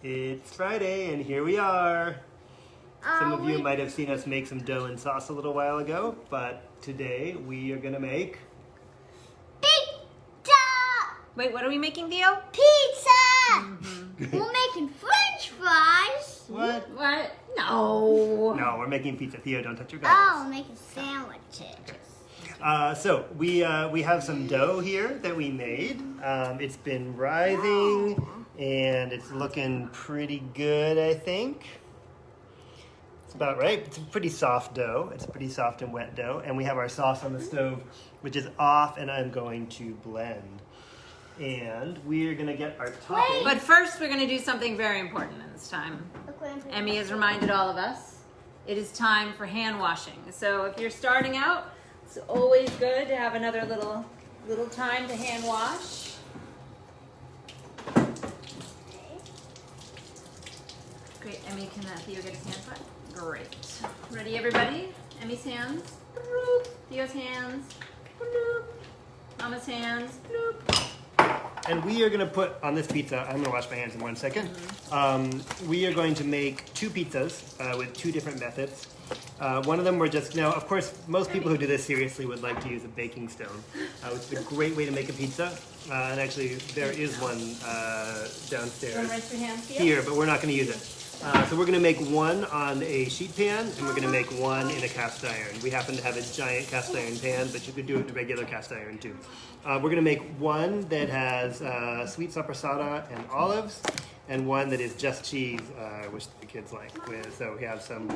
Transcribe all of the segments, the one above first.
It's Friday and here we are. Some of you might have seen us make some dough and sauce a little while ago, but today we are gonna make pizza! Wait, what are we making, Theo? Pizza! We're making French fries. What? What? No. No, we're making pizza. Theo, don't touch your Oh, guns. we're making sandwiches. So we have some dough here that we made. It's been rising and it's looking pretty good, I think. It's about right. It's a pretty soft dough. It's a pretty soft and wet dough. And we have our sauce on the stove, which is off, and I'm going to blend. And we're gonna get our topping. But first, we're going to do something very important this time. Emmy has reminded all of us it is time for hand washing. So if you're starting out, it's always good to have another little time to hand wash. Great, Emmy, can Theo get his hands wet? Great. Ready, everybody? Emmy's hands. Bloop. Theo's hands. Bloop. Mama's hands. Bloop. And we are going to put on this pizza, I'm going to wash my hands in 1 second. We are going to make 2 pizzas with 2 different methods. One of them we're just, now of course most people who do this seriously would like to use a baking stone, which is a great way to make a pizza. And actually there is one downstairs Rinse your hands, Theo? here, but we're not going to use it. So we're going to make one on a sheet pan, and we're going to make one in a cast iron. We happen to have a giant cast iron pan, but you could do it in a regular cast iron too. We're going to make one that has sweet sopressata and olives, and one that is just cheese, which the kids like. So we have some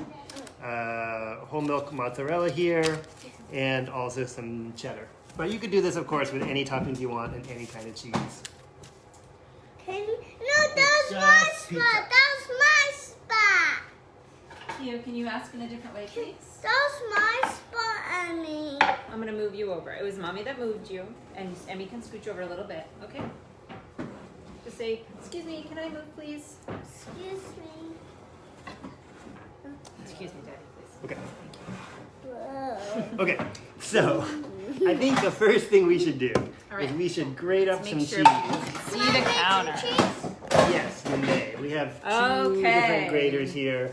whole milk mozzarella here, and also some cheddar. But you could do this, of course, with any toppings you want and any kind of cheese. No, that was my Just spot. That was my spot. Theo, can you ask in a different way, please? That was my spot, Emmy. I'm going to move you over. It was Mommy that moved you, and Emmy can scooch over a little bit, okay? Just say, excuse me, can I move, please? Excuse me. Excuse me, Daddy, please. Okay. Whoa. Okay, so I think the first thing we should do All right. is we should grate up Make some sure cheese. See the counter. Yes, you may. We have 2 Okay. different graters here.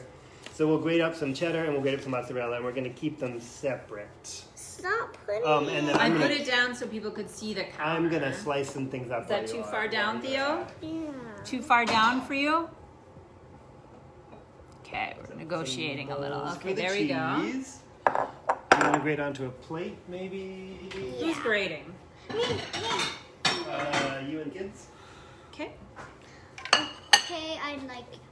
So we'll grate up some cheddar and we'll grate up some mozzarella, and we're going to keep them separate. Stop putting And then I I'm put gonna, it down so people could see the counter. I'm going to slice some things up. Is that while too you far are. down, Theo? Yeah. Too far down for you? Okay, we're negotiating a little. Bowls Okay, for the there we go. cheese. You want to grate onto a plate, maybe? Who's grading? You and kids? Okay. Okay,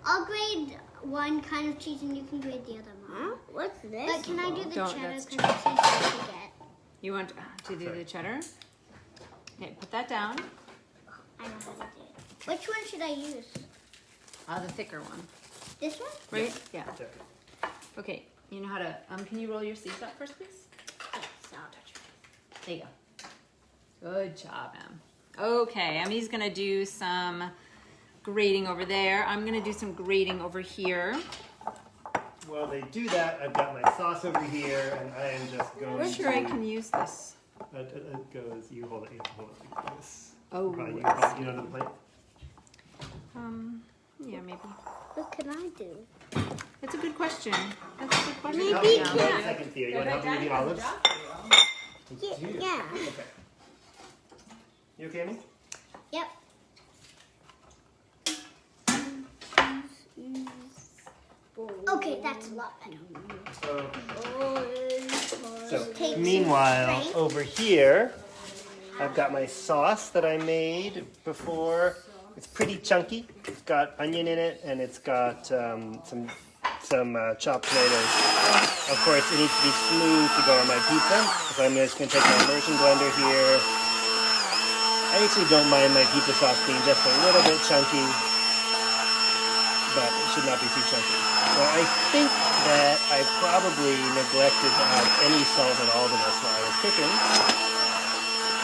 I'll grade one kind of cheese and you can grade the other one. What's this? But can I do the Don't, cheddar that's because it's easy to get? You want to do the cheddar? Okay, put that down. I know how to do it. Which one should I use? The thicker one. This one? Right? Yeah. Okay. Okay, you know how to, can you roll your sleeves up first, please? Yes, I'll touch it. There you go. Good job, Em. Okay, Emmy's gonna do some grating over there. I'm gonna do some grating over here. While they do that, I've got my sauce over here, and I am just going I'm sure I can use this. It goes, you hold it, you hold it like this. Oh, Probably you, I you know the plate? yeah, maybe. What can I do? That's a good question. That's a good question. Help me Yeah. wait a second, Theo. You want to help me with the olives? Yeah. Okay. You okay, Amy? Yep. Okay, that's a lot better. So Take some meanwhile, straight. over here, I've got my sauce that I made before. It's pretty chunky. It's got onion in it, and it's got some chopped tomatoes. Of course, it needs to be smooth to go on my pizza, so I'm just going to take my immersion blender here. I actually don't mind my pizza sauce being just a little bit chunky, but it should not be too chunky. So I think that I probably neglected to add any salt at all to this while I was cooking,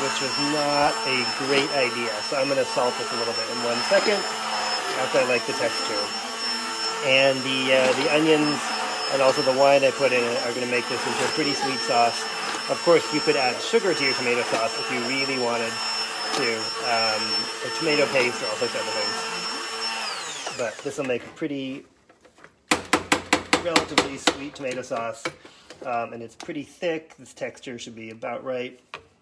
which was not a great idea. So I'm going to salt this a little bit in 1 second after I like the texture. And the onions and also the wine I put in it are going to make this into a pretty sweet sauce. Of course, you could add sugar to your tomato sauce if you really wanted to, or tomato paste or all sorts of other things. but this will make a pretty relatively sweet tomato sauce. And it's pretty thick. This texture should be about right.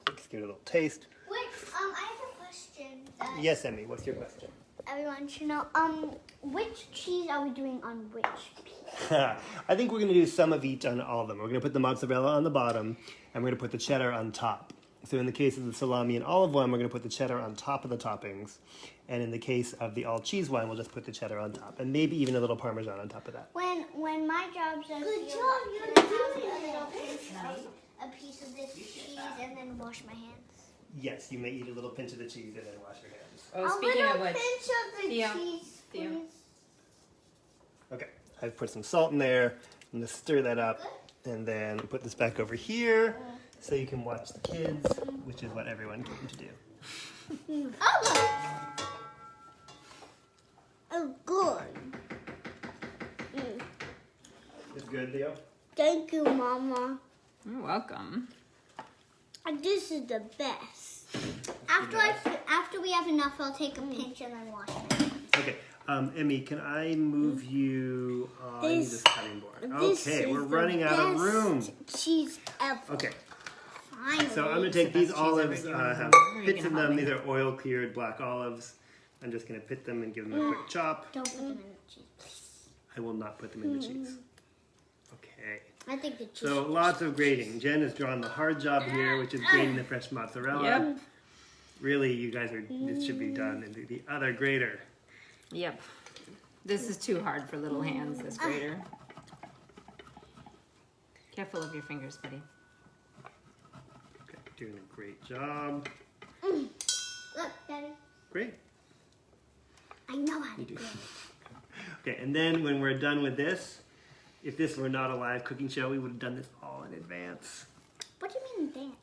Let's give it a little taste. Wait, I have a question. Yes, Emmy, what's your question? Everyone should know. Which cheese are we doing on which piece? I think we're going to do some of each on all of them. We're going to put the mozzarella on the bottom, and we're going to put the cheddar on top. So in the case of the salami and olive one, we're going to put the cheddar on top of the toppings. And in the case of the all cheese one, we'll just put the cheddar on top. And maybe even a little Parmesan on top of that. When my job says Good you're job, you're gonna doing have a it. little pinch of a piece of this cheese and then wash my hands. Yes, you may eat a little pinch of the cheese and then wash your hands. Oh, speaking of which, pinch of the Theo, cheese, Theo. please. Okay, I've put some salt in there. I'm going to stir that up and then put this back over here so you can watch the kids, which is what everyone came to do. Oh, good. It's good, Leo? Thank you, Mama. you're welcome. This is the best. After we have enough, I'll take a pinch and then wash it. Okay, Emmy, can I move you on this cutting board? This Okay, is we're the running out of room. best cheese ever. Okay, Finally. so I'm going to take these best cheese ever. olives, Do you wanna have go? Or are you pits gonna in help them. me? These are oil-cured black olives. I'm just going to pit them and give them a quick chop. Don't put them in the cheese, please. I will not put them in the cheese. Okay. I think the cheese. So lots of grating. Jen has drawn the hard job here, which is grating the fresh mozzarella. Yep. Really, you guys are. This should be done in the other grater. Yep. This is too hard for little hands, this grater. Careful of your fingers, buddy. Okay, doing a great job. Look, Daddy. Great. I know how to You do. do it. Okay, and then when we're done with this, if this were not a live cooking show, we would have done this all in advance. What do you mean dance?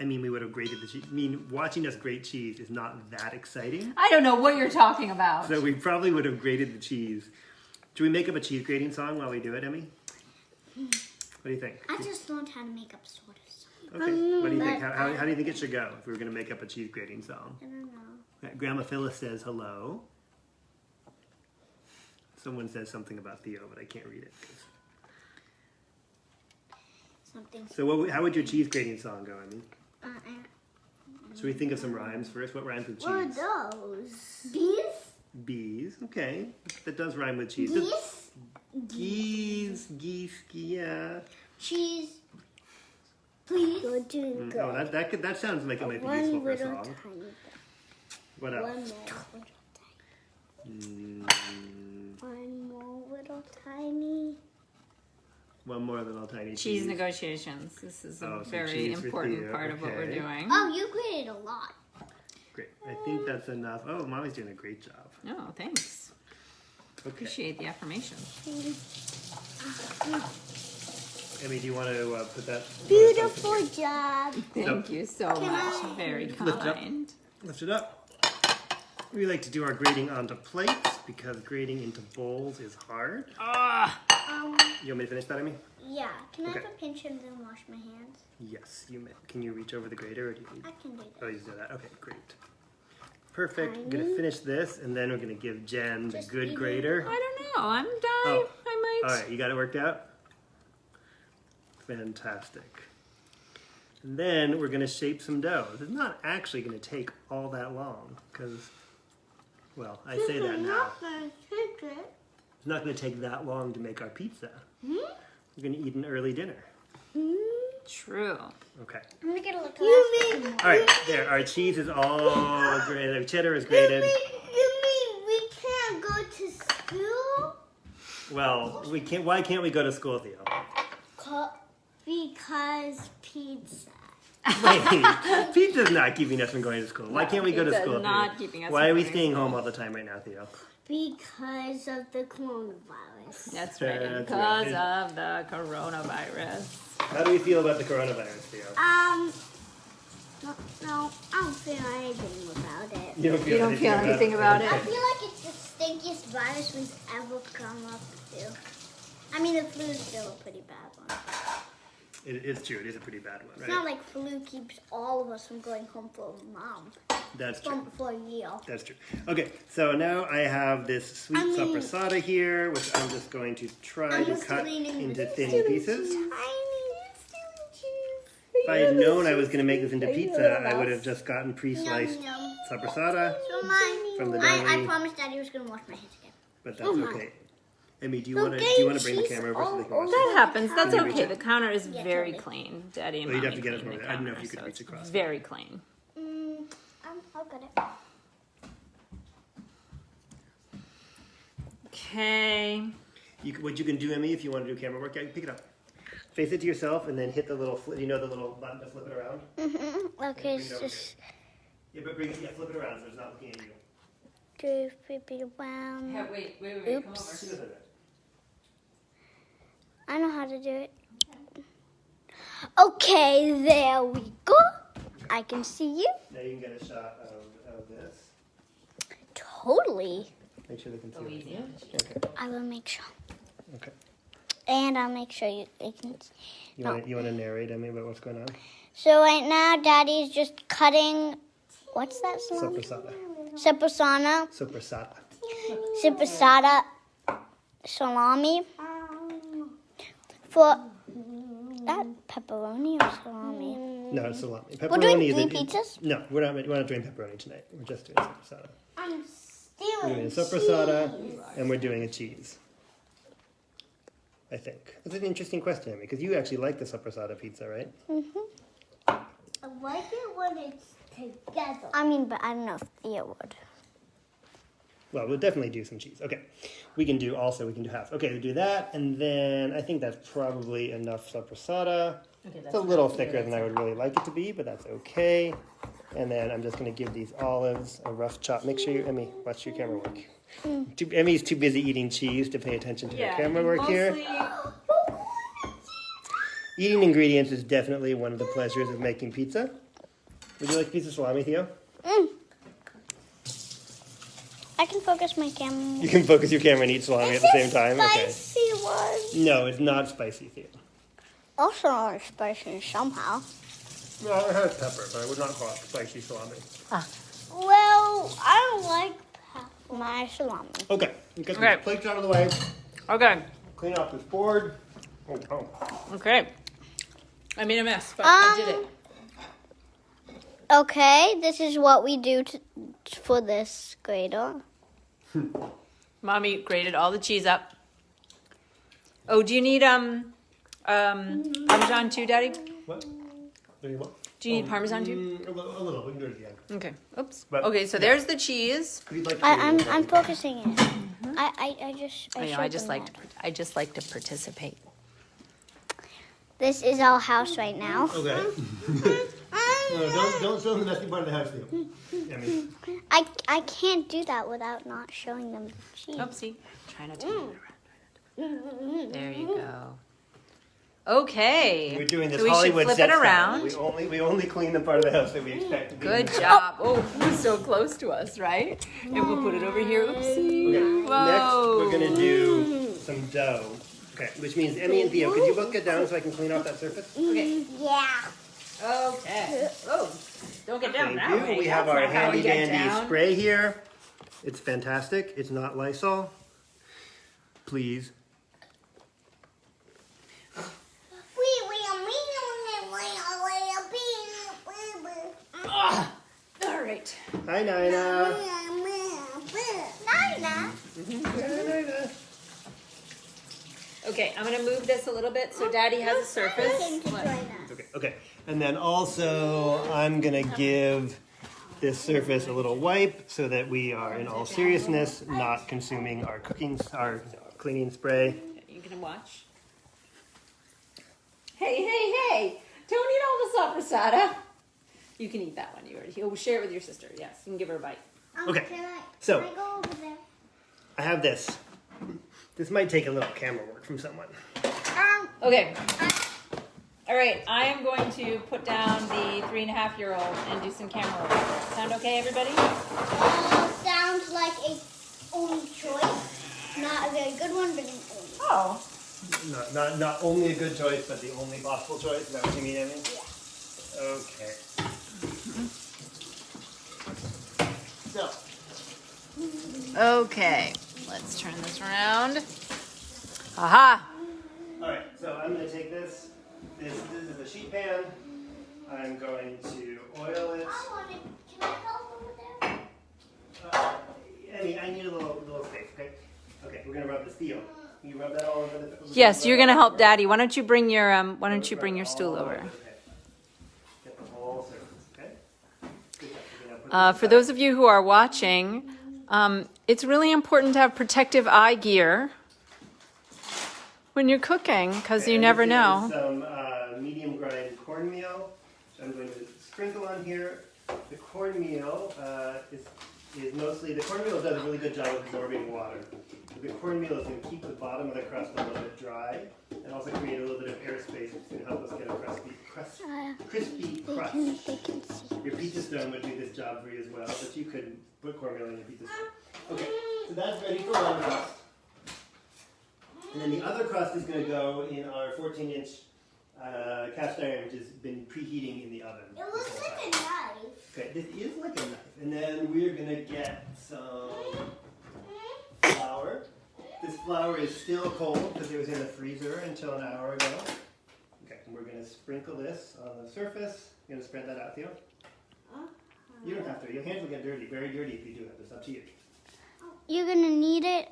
I mean, we would have grated the cheese. I mean, watching us grate cheese is not that exciting. I don't know what you're talking about. So we probably would have grated the cheese. Should we make up a cheese grating song while we do it, Emmy? What do you think? I just learned how to make up sodas. Okay. What do you think? How do you think it should go if we were going to make up a cheese grating song? I don't know. Grandma Phyllis says hello. Someone says something about Theo, but I can't read it. Something. So how would your cheese grating song go, Emmy? Should we think of some rhymes first? What rhymes with What are cheese? those? Bees? Bees. Okay. That does rhyme with cheese. Geese? Geese, yeah. Cheese? Please? You're doing good. Oh, that sounds like it might be One useful for a little song. tiny. What One else? more little Mm, tiny. One more little tiny. one more little tiny Cheese negotiations. This is a Oh, so very cheese for important Theo, part of what we're okay. doing. Oh, you created a lot. Great. I think that's enough. Oh, Mommy's doing a great job. Oh, thanks. Okay. Appreciate the affirmation. Emmy, do you want to put that? Beautiful job. Thank you so much. Very Lift it up. kind. Lift it up. We like to do our grating onto plates because grating into bowls is hard. Ah, You want me to finish that, Emmy? Yeah. Can I have Okay. a pinch and then wash my hands? Yes, you may. Can you reach over the grater or do you need? I can do Oh, that. you do that. Okay, great. Perfect. I'm gonna finish this and then we're gonna give Jen the Just good eat it. grater. I don't know. I'm done. Oh. I might. All right, you got it worked out? Fantastic. And then we're going to shape some dough. It's not actually going to take all that long because, well, I say that now. It's not going to take that long to make our pizza. We're going to eat an early dinner. True. Okay. I'm gonna get a little. All right, there. Our cheese is all grated. Our cheddar is grated. You mean we can't go to school? Well, we can't. Why can't we go to school, Theo? Because pizza. Wait, pizza's not keeping us from going to school. Why can't we go to pizza's school? not Theo? keeping us Why from are we going to staying school. home all the time right now, Theo? Because of the coronavirus. That's right. That's Because right. of the coronavirus. How do we feel about the coronavirus, Theo? No, I don't feel anything about it. You don't You don't feel anything about I it? feel like it's the stinkiest virus we've ever come up to. I mean, the flu is still a pretty bad one. It is true. It is a pretty bad one, It's not right? like flu keeps all of us from going home for mom. That's true. for a year. That's true. Okay, so now I have this sweet sopressata here, which I'm just going to try to cut into thin pieces. If I had known I was going to make this into pizza, I would have just gotten pre-sliced sopressata from the I deli, promised Daddy was going to wash my hands again. but that's okay. Emmy, do you want to bring the camera over so they can watch That it? happens. That's Can you reach okay. it? The counter is very totally. clean. Daddy and Well, you'd Mommy have to get it clean from the there. I don't know if counter, you could so reach it's across. very clean. I'll get it. Okay. What you can do, Emmy, if you want to do camera work, pick it up. Face it to yourself and then hit the little, the little button to flip it around? Okay, Bring it it's over just Yeah, but flip it around so it's not looking at you. to flip it around. Wait. Come Oops. over. I know how to do it. Okay, there we go. I can see you. Now you can get a shot of this. Totally. Make sure they can see Oh, it. easy. Okay. I will make sure. Okay. And I'll make sure you can. You want to narrate, Emmy, about what's going on? So right now, Daddy's just cutting. What's that salami? Sopressata. Sopressata. Sopressata. Sopressata salami. For that pepperoni or salami? No, it's salami. Pepperoni We're doing is three a- pizzas? No, we're not doing pepperoni tonight. We're just doing sopressata. I'm We're doing stealing. sopressata, and we're doing a cheese. I think. That's an interesting question, Emmy, because you actually like the sopressata pizza, right? I like it when it's together. I mean, but I don't know if Thea would. Well, we'll definitely do some cheese. Okay. We can do half. Okay, we'll do that, and then I think that's probably enough sopressata. It's a little thicker than I would really like it to be, but that's okay. And then I'm just going to give these olives a rough chop. Make sure Emmy, watch your camera work. Emmy's too busy eating cheese to pay attention to her camera work here. Eating ingredients is definitely one of the pleasures of making pizza. Would you like a piece of salami, Theo? I can focus my camera. You can focus your camera and eat salami at the same time. Okay. Spicy one. No, it's not spicy, Theo. Also not spicy somehow. Well, it has pepper, but I would not call it spicy salami. Well, I don't like My salami. Okay, you get Okay. the plates out of the way. Okay. Clean off this board. Oh. Okay. I made a mess, but I did it. Okay, this is what we do for this grater. Mommy grated all the cheese up. Oh, do you need Parmesan too, Daddy? What? Do you want? Do you need Parmesan too? A little. We can do it again. Okay. Oops. But- Okay, so there's the cheese. If you'd like to I'm focusing it. I just like to participate. This is our house right now. Okay. No, don't show them the messy part of the house, Theo. Emmy. I can't do that without not showing them the cheese. Oopsie. Try not to move it around. There you go. Okay. We're doing this so we Hollywood should flip set it style. around. We only clean the part of the house that we expect to be. Good job. Oh, it was so close to us, right? And we'll put it over here. Oopsie. Okay. Whoa. Next, we're gonna do some dough. Okay, which means Emmy and Theo, could you both get down so I can clean off that surface? Okay. Yeah. Okay. Oh, don't get down Thank that you. way. We have That's our not how we handy get dandy down. spray here. It's fantastic. It's not Lysol. Please. All right. Hi, Nina. Nina. Okay, I'm gonna move this a little bit so Daddy has a surface. Okay. And then also, I'm gonna give this surface a little wipe so that we are, in all seriousness, not consuming our cleaning spray. You can watch. Hey! Don't eat all the sopressata. You can eat that one. You'll share it with your sister. Yes, you can give her a bite. Okay, Can so I go over there? I have this. This might take a little camera work from someone. Okay. All right, I am going to put down the 3.5-year-old and do some camera work. Sound okay, everybody? Sounds like a only choice. Not a very good one, but an only. Oh. Not only a good choice, but the only possible choice. Is that what you mean, Emmy? Yeah. Okay. Okay, let's turn this around. Aha! All right, so I'm going to take this. This is a sheet pan. I'm going to oil it. I want it. Can I help over there? Emmy, I need a little space, okay? Okay, we're going to rub this. Theo, can you rub that all over the... Yes, you're gonna help Daddy. Why don't you bring your stool over? Okay. Get the whole surface, okay? Good job. You're gonna put this For aside. those of you who are watching, it's really important to have protective eye gear when you're cooking, because Okay, you and never this know. is some medium grind cornmeal, which I'm going to sprinkle on here. The cornmeal is mostly, the cornmeal does a really good job of absorbing water. The cornmeal is going to keep the bottom of the crust a little bit dry and also create a little bit of airspace, which is going to help us get a crispy crust. They can see. Your pizza stone would do this job for you as well, but you could put cornmeal in your pizza stone. Okay, so that's ready for one crust. And then the other crust is going to go in our 14-inch cast iron, which has been preheating in the oven. It looks like a knife. Okay, this is like a knife. And then we're going to get some flour. This flour is still cold because it was in the freezer until an hour ago. Okay, and we're going to sprinkle this on the surface. You're going to spread that out, Theo? You don't have to. Your hands will get dirty, very dirty if you do it. It's up to you. You're gonna need it.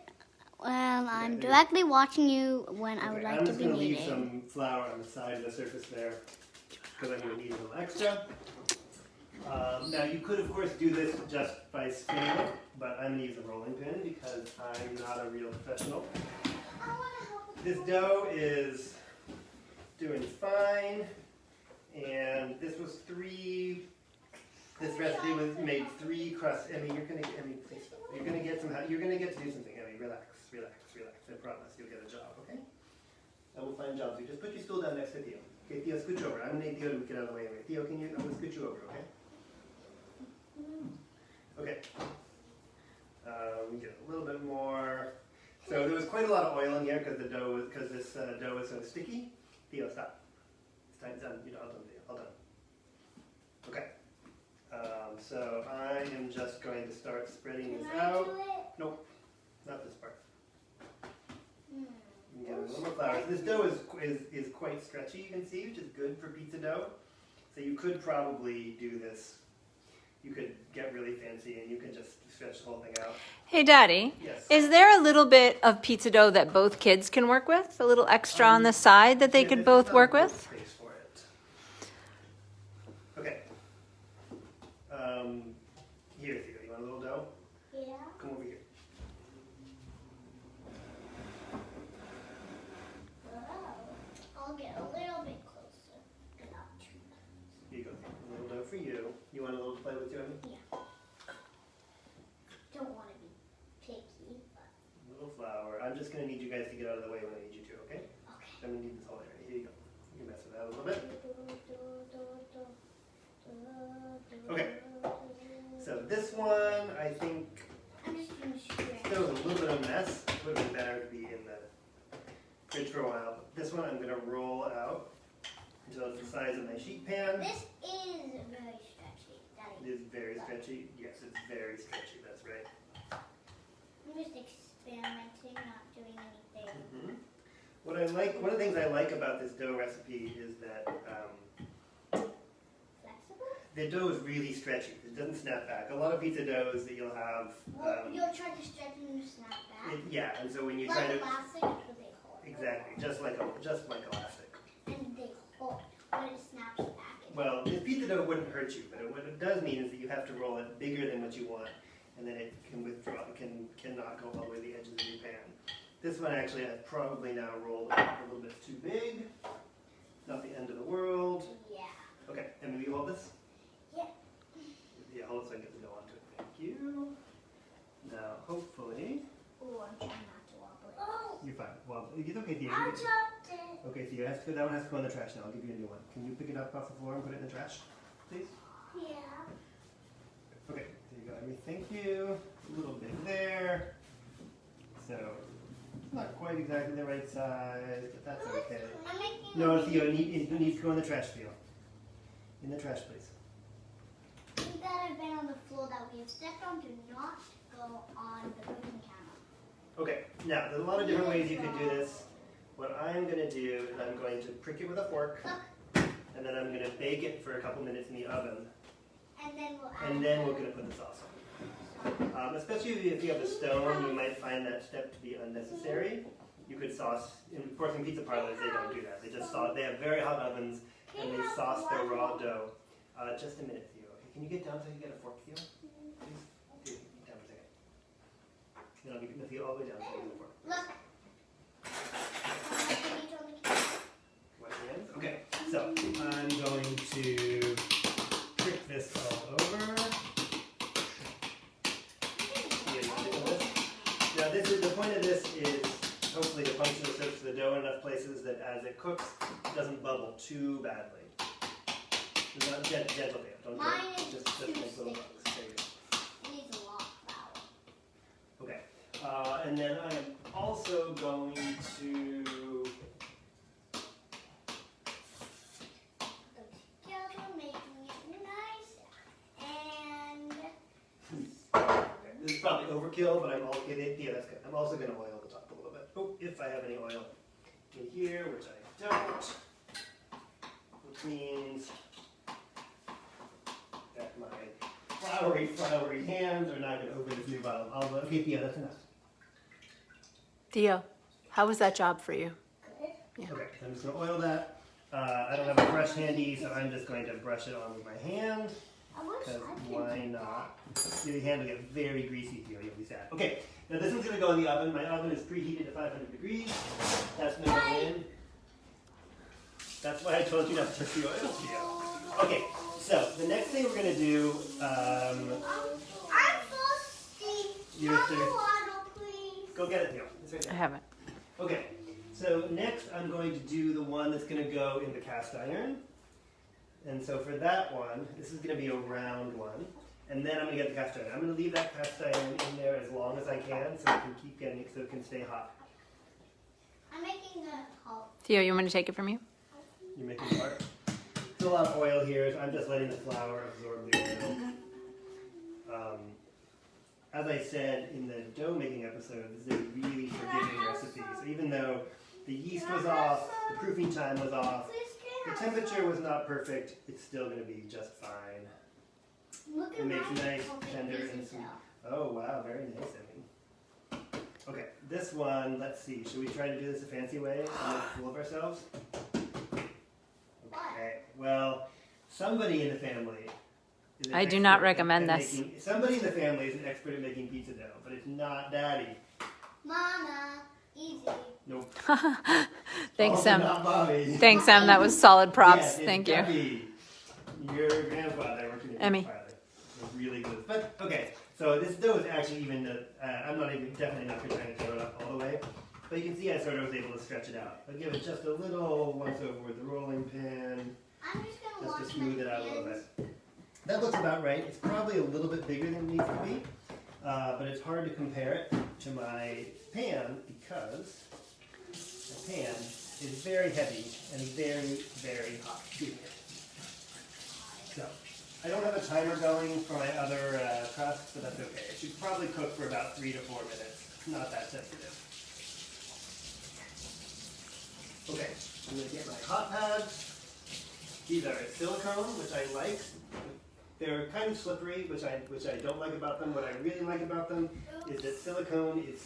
Well, I'm directly watching you when I would like to be I'm just going to leave kneading. some flour on the side of the surface there because I'm going to need a little extra. Now you could of course do this just by spinning it, but I'm going to use a rolling pin because I'm not a real professional. This dough is doing fine, and this recipe was made 3 crusts. Emmy, please stop. You're going to get to do something. Emmy, relax. I promise you'll get a job, okay? I will find jobs. You just put your stool down next to Theo. Okay, Theo, scooch over. I'm going to need Theo to get out of the way anyway. Theo, I'm going to scooch you over, okay? Okay. We get a little bit more. So there was quite a lot of oil in here because this dough is so sticky. Theo, stop. It's done. You're all done, Theo. All done. Okay. So I am just going to start spreading this out. Nope, not this part. Yeah, a little more flour. This dough is quite stretchy, you can see, which is good for pizza dough. So you could probably do this. You could get really fancy and you can just stretch the whole thing out. Hey, Daddy, Yes. is there a little bit of pizza dough that both kids can work with? A little extra on the side that they Yeah, could there's both not work enough with? Space for it. Okay. Here, Theo, you want a little dough? Yeah. Come over here. I'll get a little bit closer. Not too much. Here you go. A little dough for you. You want a little to play with, too, Emmy? Yeah. Don't want to be picky, but A little flour. I'm just going to need you guys to get out of the way when I need you to, okay? okay. I'm going to need this whole area. Here you go. You can mess with that a little bit. Okay. So this one, I think, I'm just gonna stretch. still was a little bit of a mess. Would have been better to be in the fridge for a while. But this one I'm going to roll out until it's the size of my sheet pan. This is very stretchy, It Daddy. is very stretchy. Yes, it's very stretchy. That's right. I'm just experimenting, not doing anything. One of the things I like about this dough recipe is that Flexible? the dough is really stretchy. It doesn't snap back. A lot of pizza doughs that you'll have, Well, you'll try to stretch and you snap back. yeah, and so when you try Like to elastic, but they hold. exactly just like elastic. And they hold. When it snaps back. Well, the pizza dough wouldn't hurt you, but what it does mean is that you have to roll it bigger than what you want, and then it can withdraw. Cannot go all the way to the edges of your pan. This one actually I've probably now rolled a little bit too big. Not the end of the world. Yeah. Okay, and will you hold this? Yeah. Yeah, hold it so I can get the dough onto it. Thank you. Now, hopefully, Oh, I'm trying not to wobble it. Oh, you're fine. Well, it's okay, Theo. I dropped it. Okay, Theo, that one has to go in the trash now. I'll give you a new one. Can you pick it up off the floor and put it in the trash, please? Yeah. Okay, there you go. Emmy, thank you. A little bit there. So, it's not quite exactly the right size, but that's okay. I'm making No, Theo, it needs to go in the trash, Theo. In the trash, please. things that have been on the floor that we have stepped on do not go on the Now, there's a lot of different ways you could do this. What I'm going to do is I'm going to prick it with a fork, and then I'm going to bake it for a couple minutes in the oven, And then we'll we're going to put the sauce on. Especially if you have a stone, you might find that step to be unnecessary. You could sauce, of course in pizza parlors they don't do that. They just sauce, they have very hot ovens, and they sauce their raw dough. Just a minute, Theo. Okay, can you get down so I can get a fork, Theo? Please? Theo, get down for a second. Then I'll get Theo all the way down so I can get a fork. Look. Wash your hands? Okay, so I'm going to prick this all over. Now the point of this is hopefully to puncture the dough in enough places that as it cooks, it doesn't bubble too badly. It's not gentle, don't Mine do it. is Just too make little sticky. bubbles. There you go. It needs a lot of flour. Okay, and then I am also going to Together, making it nice and this is probably overkill, but yeah, that's good. I'm also going to oil the top a little bit. Oh, if I have any oil in here, which I don't, which means that my floury hands are not going to open this new bottle. Okay, yeah, that's enough. Theo, how was that job for you? Okay, so I'm just going to oil that. I don't have a brush handy, so I'm just going to brush it on with my hand. Because why not? Your hand will get very greasy, Theo. You'll be sad. Okay, now this one's going to go in the oven. My oven is preheated to 500 degrees. That's going to go in. That's why I told you not to touch the oil, Theo. Okay, so the next thing we're going to do, I'm thirsty. You're Have thirsty. a water, please. go get it, Theo. It's right I there. haven't. Okay, so next I'm going to do the one that's going to go in the cast iron. And so for that one, this is going to be a round one. And then I'm going to get the cast iron. I'm going to leave that cast iron in there as long as I can so it can keep getting it, so it can stay hot. I'm making a hot. Theo, you want me to take it from you? You're making part. There's a lot of oil here, so I'm just letting the flour absorb the oil. As I said in the dough making episode, this is a really forgiving recipe. So even though the yeast was off, the proofing time was off, the temperature was not perfect, it's still going to be just fine. Look It at makes my nice, perfect tender, pieces and sweet. now. Oh wow, very nice, Emmy. Okay, this one, let's see. Should we try to do this a fancy way and make a fool of ourselves? Okay, well, somebody in the family is an I do not expert recommend at this. somebody in the family is an expert at making pizza dough, but it's not Daddy. Mama, easy. Nope. Thanks, Also Em. not Bobby. Thanks, Em. That was solid props. Yes, it's Thank you. Debbie. Your grandfather worked in a Emmy. pizza parlor. Was really good. But okay, so this dough is actually even. I'm not even definitely not trying to throw it up all the way, but you can see I sort of was able to stretch it out. I'll give it just a little once over with the rolling pin, I'm just gonna just wash to smooth my it out a little hands. bit. That looks about right. It's probably a little bit bigger than it needs to be, but it's hard to compare it to my pan because my pan is very heavy and very, very hot. So, I don't have a timer going for my other crust, but that's okay. It should probably cook for about 3 to 4 minutes. It's not that sensitive. Okay, I'm going to get my hot pads. These are silicone, which I like. They're kind of slippery, which I don't like about them. What I really like about them is that silicone is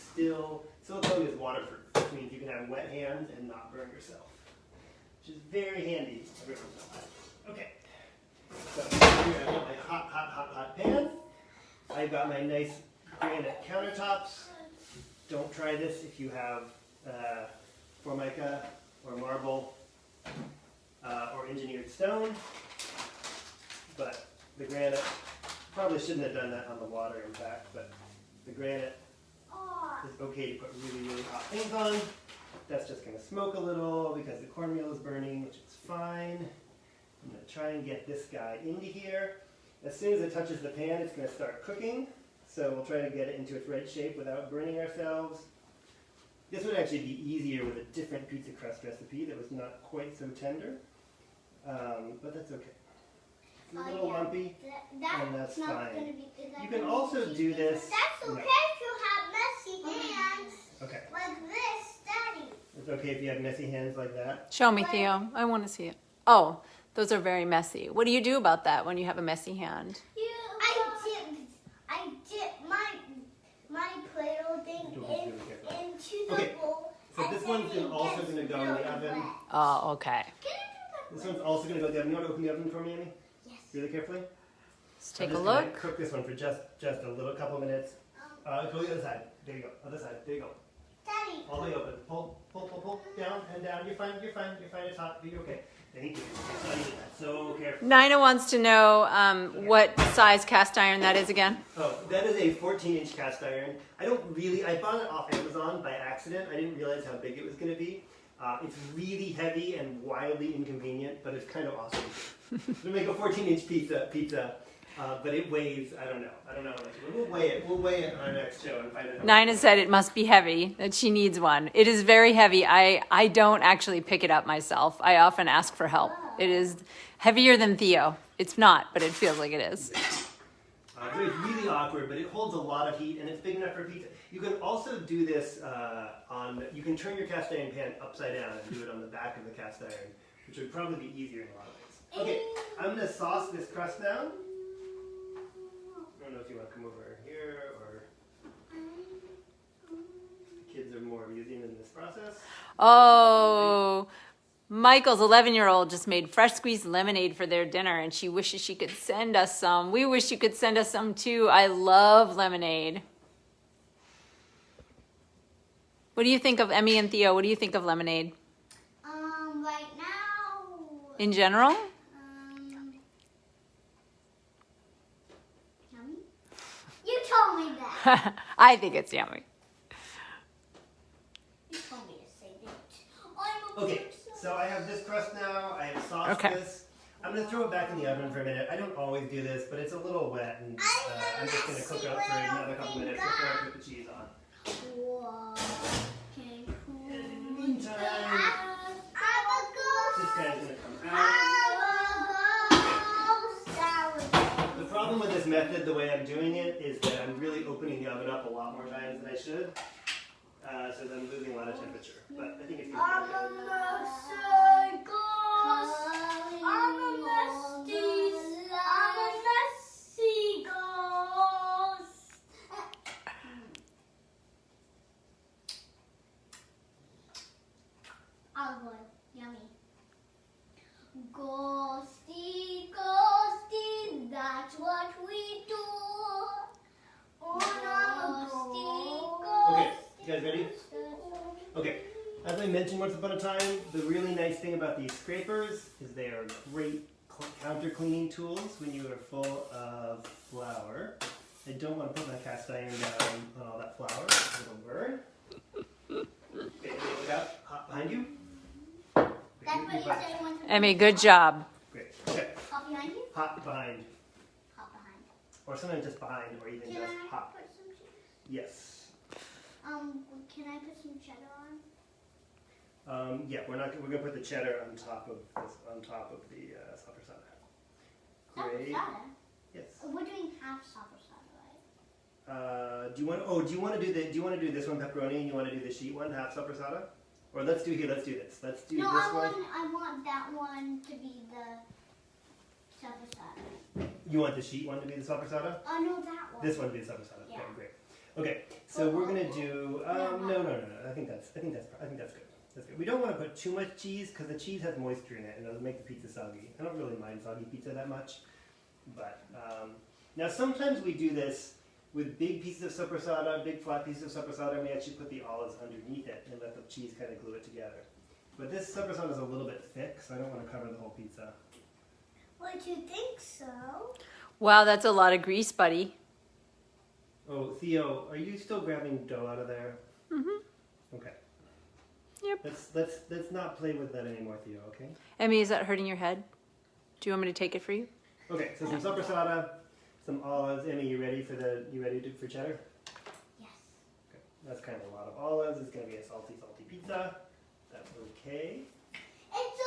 waterproof, which means you can have wet hands and not burn yourself, which is very handy. Okay, so here I've got my hot pan. I've got my nice granite countertops. Don't try this if you have Formica or marble or engineered stone, but the granite, probably shouldn't have done that on the water in fact, but the granite is okay to put really, really hot things on. That's just going to smoke a little because the cornmeal is burning, which is fine. I'm going to try and get this guy into here. As soon as it touches the pan, it's going to start cooking, so we'll try to get it into its right shape without burning ourselves. This would actually be easier with a different pizza crust recipe that was not quite so tender, but that's okay. It's a little lumpy, and that's not fine. Gonna be, You can also do this. That's okay No. if you have messy hands. Okay. okay if you have messy hands like that? Show me, Theo. I want to see it. Oh, those are very messy. What do you do about that when you have a messy hand? I dip my Play-Doh thing into the Okay, bowl. so this one's also going to go in the oven. Oh, okay. This one's also going to go in the oven. You want to open the oven for me, Amy? Yes. Really carefully? Let's take I'm a just gonna look. Cook this one for just a little couple minutes. Go the other side. There you go. Other side. There you go. Daddy. All the way open. Pull. Down and down. You're fine. It's hot. You're okay. Thank you. So careful. Nina wants to know what size cast iron that is again. Oh, that is a 14-inch cast iron. I bought it off Amazon by accident. I didn't realize how big it was going to be. It's really heavy and wildly inconvenient, but it's kind of awesome. We make a 14-inch pizza, but it weighs, I don't know how much. We'll weigh it on our next show and find out. Nina said it must be heavy, that she needs one. It is very heavy. I don't actually pick it up myself. I often ask for help. It is heavier than Theo. It's not, but it feels like it is. So it's really awkward, but it holds a lot of heat, and it's big enough for pizza. You can also do this you can turn your cast iron pan upside down and do it on the back of the cast iron, which would probably be easier in a lot of ways. Okay, I'm going to sauce this crust down. I don't know if you want to come over here, or the kids are more amusing in this process. Oh, Michael's 11-year-old just made fresh squeezed lemonade for their dinner, and she wishes she could send us some. We wish you could send us some too. I love lemonade. What do you think of Emmy and Theo? What do you think of lemonade? Right now. In general? Yummy. You told me that. I think it's yummy. You told me to say that. Okay, so I have this crust now. I have sauced this. I'm going to throw it back in the oven for a minute. I don't always do this, but it's a little wet, and I'm just going to cook it up for another couple minutes before I put the cheese on. Whoa. Okay, cool. And in the meantime, this guy's going to come out. The problem with this method, the way I'm doing it, is that I'm really opening the oven up a lot more times than I should. So then I'm losing a lot of temperature. But I think it's going to be okay. Olive oil, yummy. Ghosty, ghosty, that's what we do. Okay, you guys ready? Okay, as I mentioned once upon a time, the really nice thing about these scrapers is they are great counter cleaning tools when you are full of flour. I don't want to put my cast iron down on all that flour, it'll burn. Okay, look out, hot behind you. That's what you said you wanted to Emmy, good job. Great, okay, Hot behind you? hot behind, Hot behind. or sometimes just behind, or even Can just I hot. put some cheese? Yes. Can I put some cheddar on? Yeah, we're gonna put the cheddar on top of the sopressata. Great. Sopressata? Yes. We're doing half sopressata, right? Do you want to do this one pepperoni and you want to do the sheet one half sopressata? Or let's do this. Let's do No, this one. I want that one to be the sopressata. You want the sheet one to be the sopressata? Oh no, that one. This one to be the sopressata. Yeah. Okay, great. Okay, so we're gonna do. No. I think that's good. That's good. We don't want to put too much cheese because the cheese has moisture in it and it'll make the pizza soggy. I don't really mind soggy pizza that much, but now sometimes we do this with big pieces of sopressata, big flat pieces of sopressata, and we actually put the olives underneath it and let the cheese kind of glue it together. But this sopressata is a little bit thick, so I don't want to cover the whole pizza. Would you think so? Wow, that's a lot of grease, buddy. Oh, Theo, are you still grabbing dough out of there? Mm-hmm. Okay. Yep. Let's not play with that anymore, Theo. Okay. Emmy, is that hurting your head? Do you want me to take it for you? Okay. So some sopressata, some olives. Emmy, you ready for cheddar? Yes. Okay. That's kind of a lot of olives. It's gonna be a salty pizza. That's okay. It's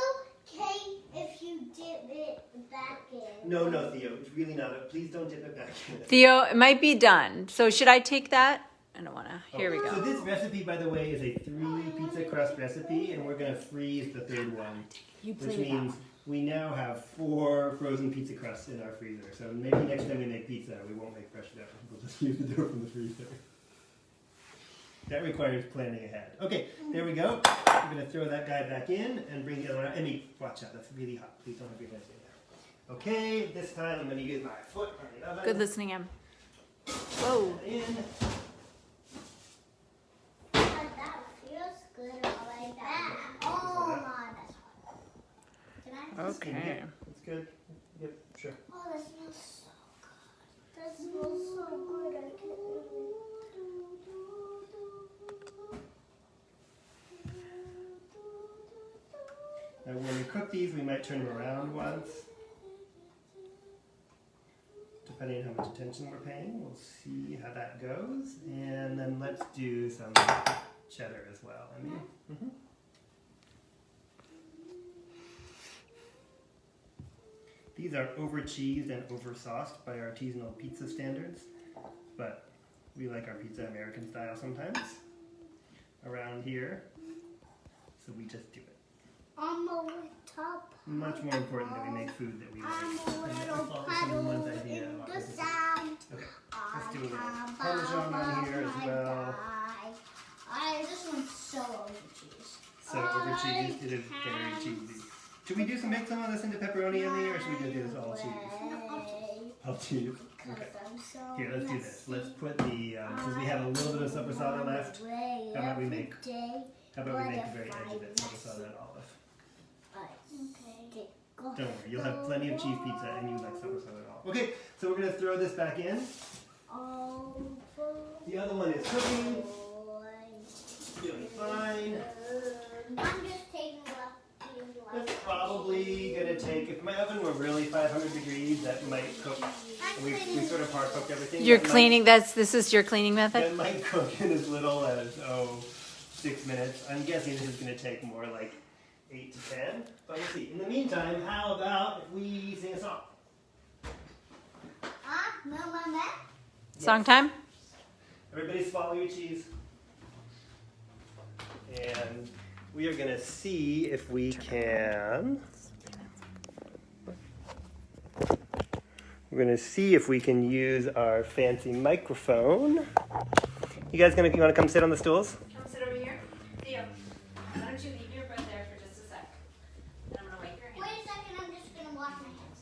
okay if you dip it back in. No, Theo. It's really not. Please don't dip it back in. Theo, it might be done. So should I take that? don't want to. Here we So go. this recipe, by the way, is a 3 pizza crust recipe, and we're going to freeze the third one, which means we now have 4 frozen pizza crusts in our freezer. So maybe next time we make pizza, we won't make fresh dough. We'll just use the dough from the freezer. That requires planning ahead. Okay, there we go. We're going to throw that guy back in and bring the other one out. Emmy, watch out. That's really hot. Please don't have your hands in there. Okay, this time I'm going to use my foot on the oven. Good listening, Em. Whoa. In. That feels good like that. Oh my, that's hot. Can I? Okay. That's good. Yep, sure. Oh, that smells so good. That smells so good. I can't Now when we cook these, we might turn them around once. Depending on how much attention we're paying, we'll see how that goes. And then let's do some cheddar as well. I mean, These are over cheesed and over sauced by artisanal pizza standards, but we like our pizza American style sometimes around here, so we just do it. I'm a top. Much more important that we make food that we like. I'm a and that we little follow puddle someone's in idea of the authenticity. sand. Okay, let's do a little Parmesan on here as well. This one's so over cheese. So over cheese, it is very cheesy. Should we make some of this into pepperoni, Emmy, or should we just do this all cheese? All cheese. Okay. Here, let's do this. Let's put the since we have a little bit of sopressata left. How about we make the very edge of it sopressata and olive? Don't worry, you'll have plenty of cheese pizza and you like sopressata and olive. Okay, so we're gonna throw this back in. The other one is cooking. Doing fine. I'm just taking It's probably gonna take, if my oven were really 500 degrees, that might cook. We sort of par cooked everything. You're That cleaning. This is your cleaning Might, method. that might cook in as little as 6 minutes. I'm guessing this is gonna take more like 8 to 10. But we'll see. In the meantime, how about if we sing a song? Song time. Everybody swallow your cheese. And we are gonna see if we can. We're gonna see if we can use our fancy microphone. You guys you wanna come sit on the stools? Come sit over here. Theo, why don't you leave your bread there for just a sec? And I'm gonna wipe your hands. Wait a second, I'm just gonna wash my hands.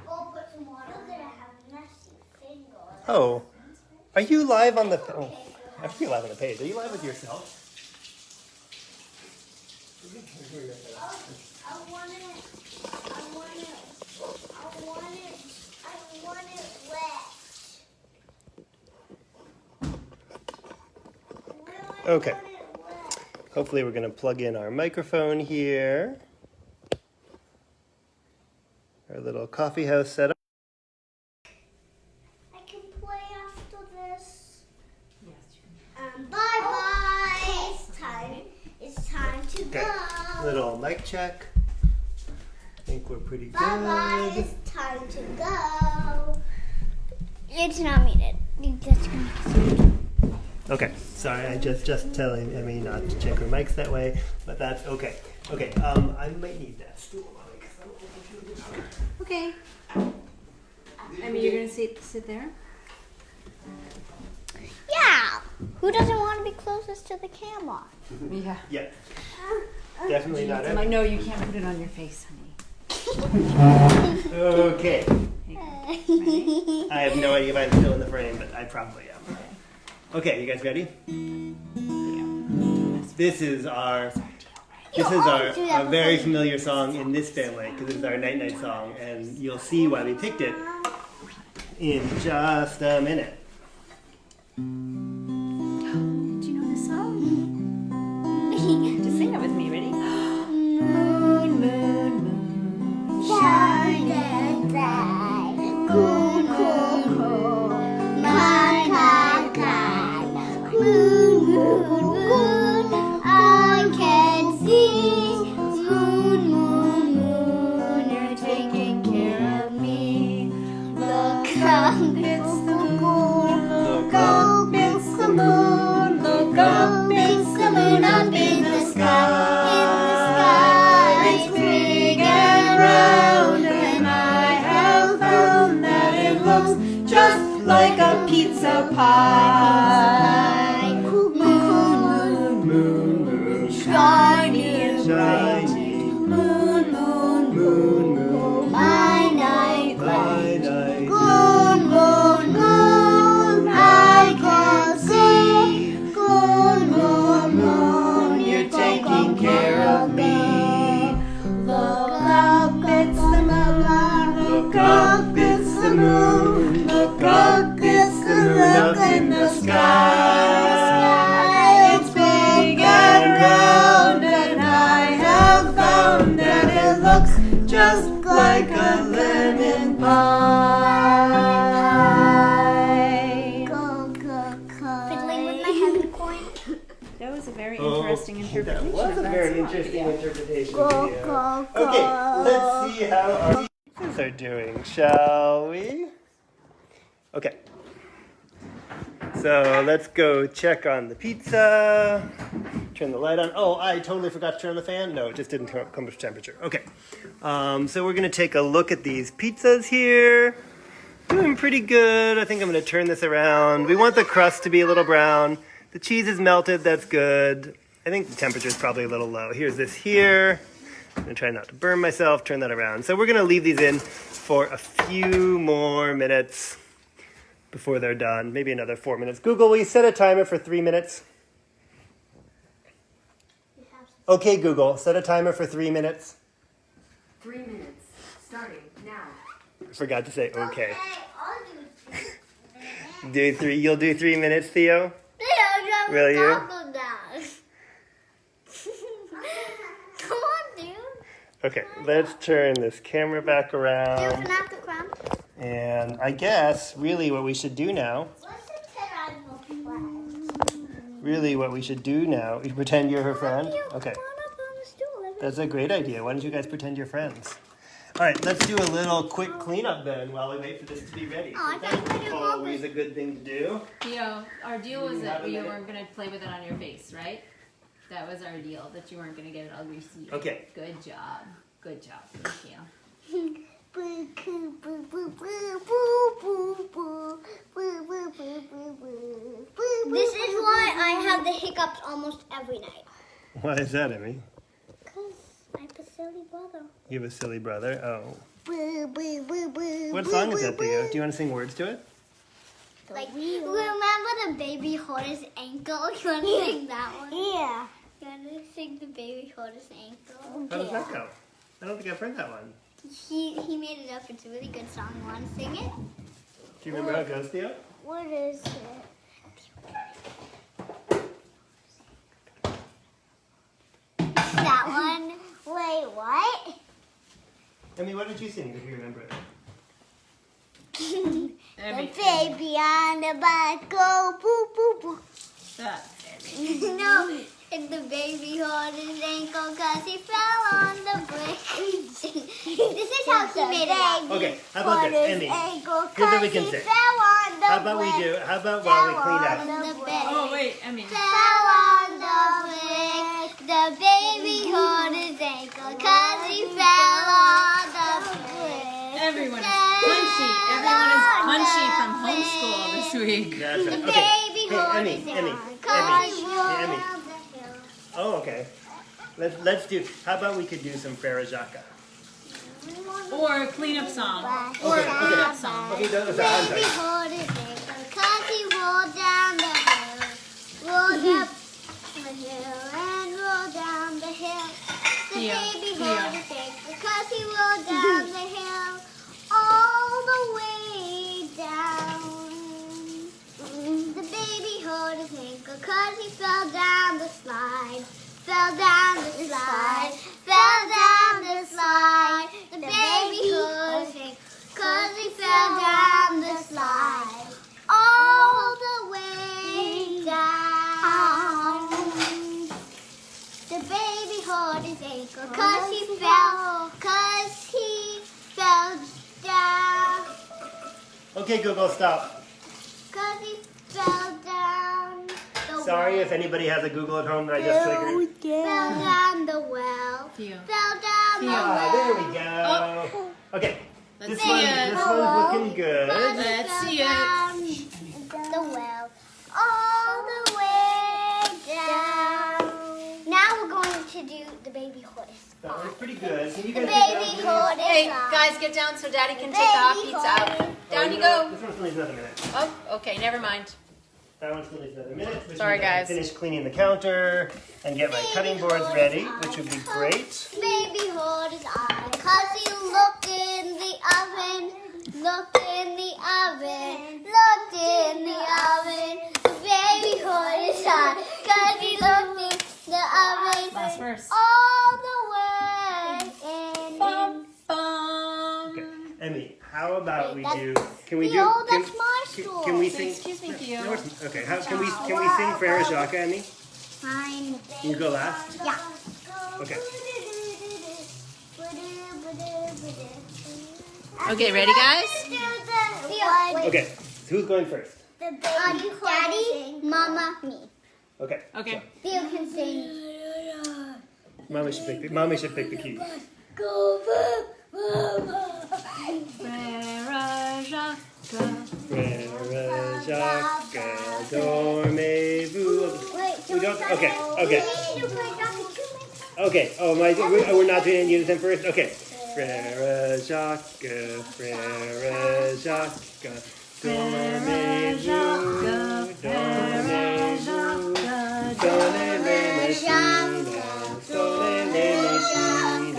Go put some water. Look at I have messy fingers. Oh, are you live on the? Oh, I think you're live on the page. Are you live with yourself? I want it wet. Okay. Hopefully we're going to plug in our microphone here. Our little coffee house setup. I can play after this. Yes, you can. Bye-bye. It's time to Okay. go. Little mic check. I think we're pretty good. Bye-bye. It's time to go. It's not muted. You just Okay. Sorry, I just telling Emmy not to check her mics that way, but that's okay. Okay. I might need that stool on me because I don't think I can guitar. Okay. I mean, you're gonna sit there. Yeah. Who doesn't want to be closest to the camera? Yeah. Yeah. Definitely not I'm like, Emmy. no, you can't put it on your face, honey. Okay. Ready? I have no idea if I'm still in the frame, but I probably am. Okay, you guys ready? This is our very familiar song in this family because it's our night song, and you'll see why we picked it in just a minute. Do you know this song? Just sing it with me. Ready? Moon, moon, moon, shine and bright. Cool, cool, cool. Kind, kind, kind. Moon, moon, moon. I can see. Moon, moon, moon. You're taking care of me. Look up, it's the moon. Look Go pizza pie. Moon, moon, moon, Shiny and bright. shiny. Moon, moon, Moon, moon, my night my night. Moon, moon, moon, I can see. Moon, moon, moon, You're taking care of me. Look up, it's the moon. Look up, it's the moon. Look up, it's the moon up in the sky. It's big and round, and I have found that it looks just like a lemon pie. Fiddling with my heaven coin. That was a very interesting That interpretation. was a of that very song. interesting interpretation video. Okay, let's see how our pizzas are doing, shall we? Okay. So let's go check on the pizza. Turn the light on. Oh, I totally forgot to turn on the fan. No, it just didn't come to temperature. Okay. So we're going to take a look at these pizzas here. Doing pretty good. I think I'm going to turn this around. We want the crust to be a little brown. The cheese is melted. That's good. I think the temperature is probably a little low. Here's this here. I'm going to try not to burn myself. Turn that around. So we're going to leave these in for a few more minutes before they're done. Maybe another 4 minutes. Google, will you set a timer for 3 minutes? Okay, Google, set a timer for 3 minutes. 3 minutes, starting now. I forgot to say okay. I'll do You'll do 3 minutes, Theo? Will you? Come on, dude. Okay, let's turn this camera back Do around. FNAF crown. And I guess really what we should do now, you pretend you're her friend? Okay, that's a great idea. Why don't you guys pretend you're friends? All right, let's do a little quick cleanup then while we wait for this to be ready. Oh, I thought you were gonna do Always a good thing to do. Theo, our deal was You that have a you minute. weren't going to play with it on your face, right? That was our deal, that you weren't going to get it all greasy. Okay. Good job. Good job. Thank you. This is why I have the hiccups almost every night. Why is that, Emmy? Because I have a silly brother. You have a silly brother? Oh. What song is that, Theo? Do you want to sing words to it? Like, remember the baby hold his ankle? You want to sing that one? Yeah. You want to sing the baby hold his ankle? How does that go? I don't think I've heard that one. He made it up. It's a really good song. You want to sing it? Do you remember how it goes, Theo? What is it? That one. Wait, what? Emmy, what did you sing if you remember it? Every- The baby on the back go boo boo boo. That- No, it's the baby hold his ankle cause he fell on the brick. This is how he made it up. Okay, how about this, Emmy? Here's what we can say. How about while we clean up? Oh, wait, Emmy. Fell on the brick. The baby hold his ankle cause he fell on the brick. Everyone is punchy. Everyone is punchy from homeschool this week. That's The right. Okay. baby Hey, hold Emmy, his Emmy, ankle cause he Emmy, rolled Emmy. down the hill. Oh, okay. Let's do. How about we could do some Frere Jacques? Or a cleanup song. Or Okay, a cleanup okay. song. Okay, I'm Baby sorry. hold his ankle cause he rolled down the hill. Rolled up the hill and rolled down the hill. The Theo, baby Theo. hold his ankle cause he rolled down the hill. All the way down. The baby hold his ankle cause he fell down the slide. Fell down the slide. Fell down the slide. The baby hold his ankle cause he fell down the slide. All the way down. The baby hold his ankle cause he fell down. Okay, Google, stop. Cause he fell down the Sorry well. if anybody has a Google at home that I just triggered. Fell down the well. Theo. Fell down the Theo. Ah, well. there we go. Okay, Let's this see it. one's looking good. Let's see it. That one's pretty good. Can you The guys get baby down, hood please? Hey, is on. guys, get down so Daddy can take the hot Baby pizza out. hood. Down you know, go. This one still needs another minute. Oh, okay, never mind. That one still needs another minute. Which Sorry, means I can guys. finish cleaning the counter and get my cutting boards ready, which would be great. Baby hood is on. Cause he looked in the oven. Looked in the oven. Looked in the oven. The baby hood is on. Cause he looked in the oven. Last verse. All the way in. Bum, bum. Okay, Emmy, how about we That's- do? Can we do? Theo, Can, that's my can, story. can we sing? Excuse me, Theo. No, it's- okay, how, can we sing Frere Jacques, Emmy? Fine. You go last. Yeah. Okay. Okay, ready, guys? Okay. So who's going first? Daddy, Mama, me. Okay. Okay. Theo can sing. Mommy should pick the key. Frère Jacques. Frere Jacques, dormez-vous. We don't. Okay. Okay. Okay. Oh my. We're not doing it in unison first. Okay. Frere Jacques, Frere Jacques, dormez-vous, dormez-vous, donnez les machines, donnez les machines.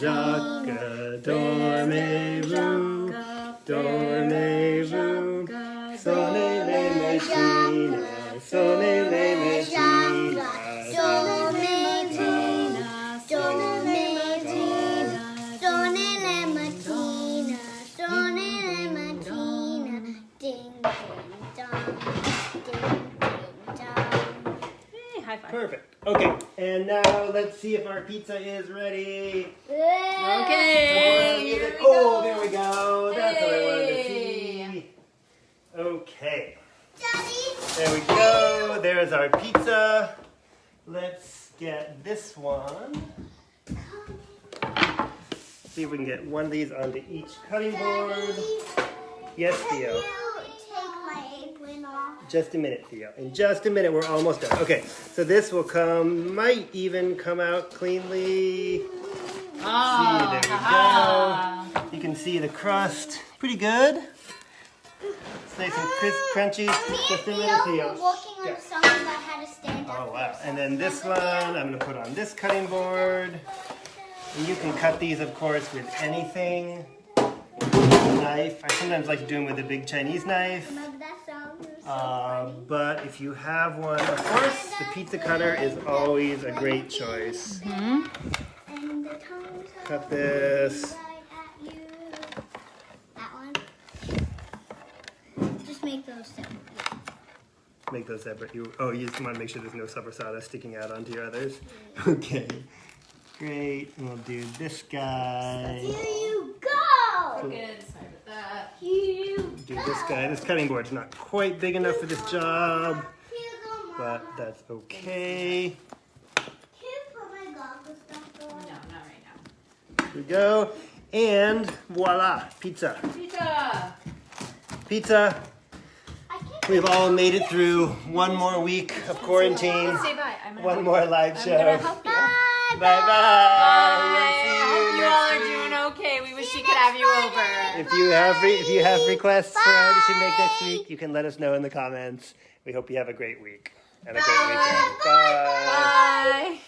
Jacques, dormez-vous, dormez-vous, sonnez les machines, sonnez les machines, Hey, high five. Perfect. Okay, and now let's see if our pizza is ready. Okay. Here we Oh, go. there we go. That's what I wanted to Hey. see. Okay. There we go. There's our pizza. Let's get this one. See if we can get one of these onto each cutting board. Yes, Theo. Just a minute, Theo. In just a minute, we're almost done. Okay, so this will might even come out cleanly. Oh, there we ha-ha. You can see the crust. Pretty good. It's nice and crisp, crunchy. Just a minute, Theo. Oh, wow. And then this one, I'm going to put on this cutting board. And you can cut these, of course, with anything. Knife. I sometimes like to do them with a big Chinese knife. But if you have one, of course, the pizza cutter is always a great choice. Cut this. That one. Just make those separate. Make those separate. You just want to make sure there's no sopressata sticking out onto your others. Okay. Great. And we'll do this guy. Here you go. Good. Sorry about that. Here you Do this guy. This cutting board's not quite big enough for this job, Here you go, Mom. but that's okay. Can you put my goggles back No, on? not right now. Here we go. And voila, pizza. Pizza. Pizza. I can't. We've all made it through one more week of quarantine. Say bye. I'm gonna One more live I'm show. gonna help you. Bye bye. Bye. We'll see I hope you you all are next doing week. okay. We wish we could have you over. If you have requests for what we should make next week, you can let us know in the comments. We hope you have a great week and a great weekend. Bye. Bye.